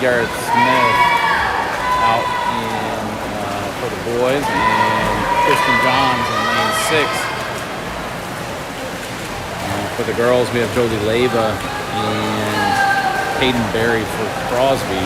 Garrett Smith out for the boys, and Kristen Johns in lane 6. For the girls, we have Jolie Leva and Hayden Berry for Crosby.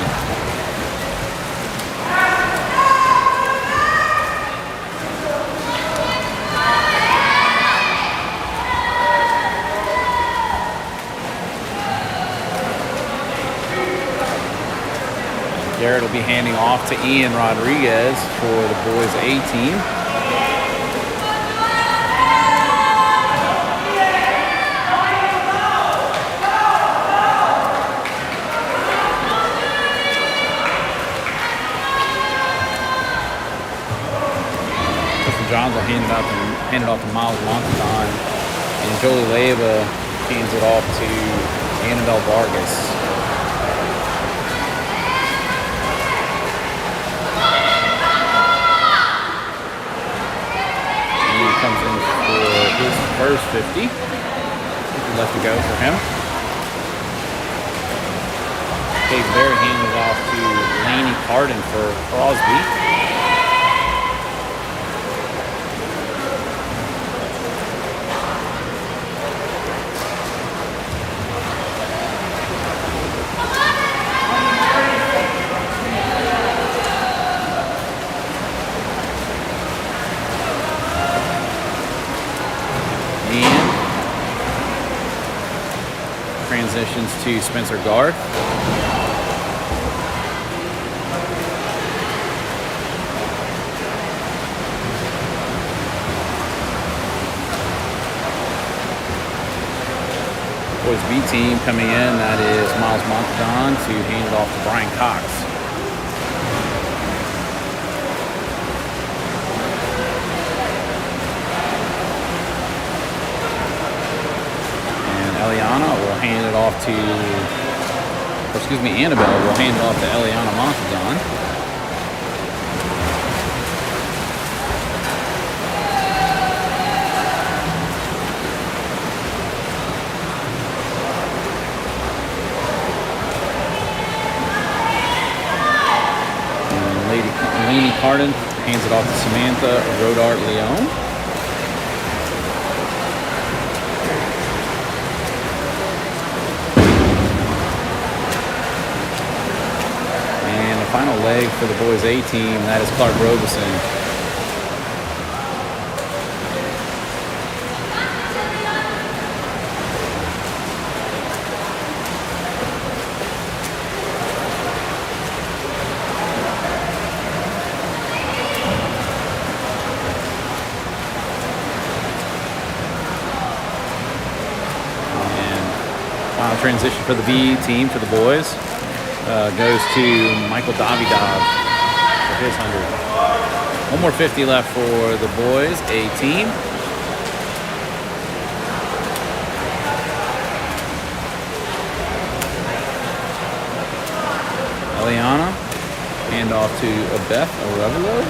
Garrett will be handing off to Ian Rodriguez for the boys A team. Kristen Johns will hand it off to Miles Montagon, and Jolie Leva hands it off to Annabelle Vargas. Comes in for his first 50. Left to go for him. Dave Berry handed off to Laney Carden for Crosby. Transitions to Spencer Garth. Boys B team coming in, that is Miles Montagon to hand it off to Brian Cox. Eliana will hand it off to, Annabelle will hand it off to Eliana Montagon. And Laney Carden hands it off to Samantha Rodart Leone. Final leg for the boys A team, that is Clark Robeson. And final transition for the B team for the boys. Goes to Michael Davidov for his 100. One more 50 left for the boys A team. Eliana, hand off to Beth Arevalo.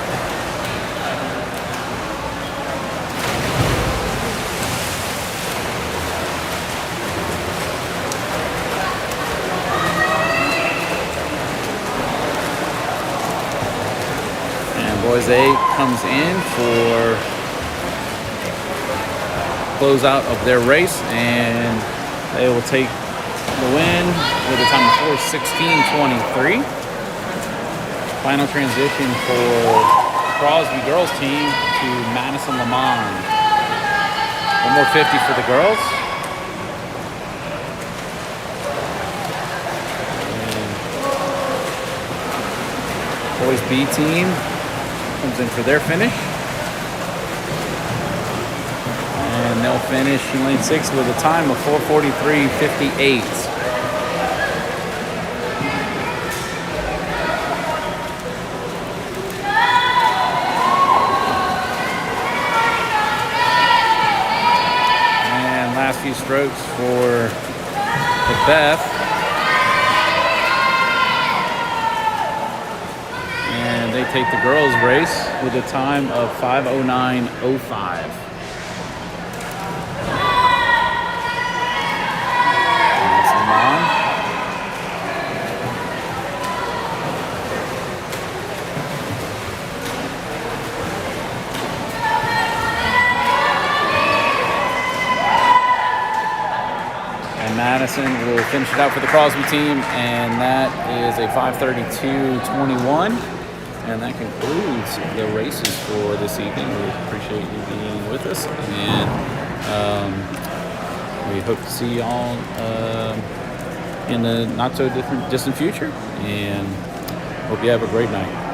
Boys A comes in for closeout of their race, and they will take the win with a time of 4:16.23. Final transition for Crosby girls team to Madison Lamont. One more 50 for the girls. And boys B team comes in for their finish. And they'll finish in lane 6 with a time of 4:43.58. And last few strokes for the Beth. They take the girls' race with a time of 5:09.05. Madison will finish it out for the Crosby team, and that is a 5:32.21. And that concludes the races for this evening. We appreciate you being with us, and we hope to see y'all in the not so distant future. And hope you have a great night.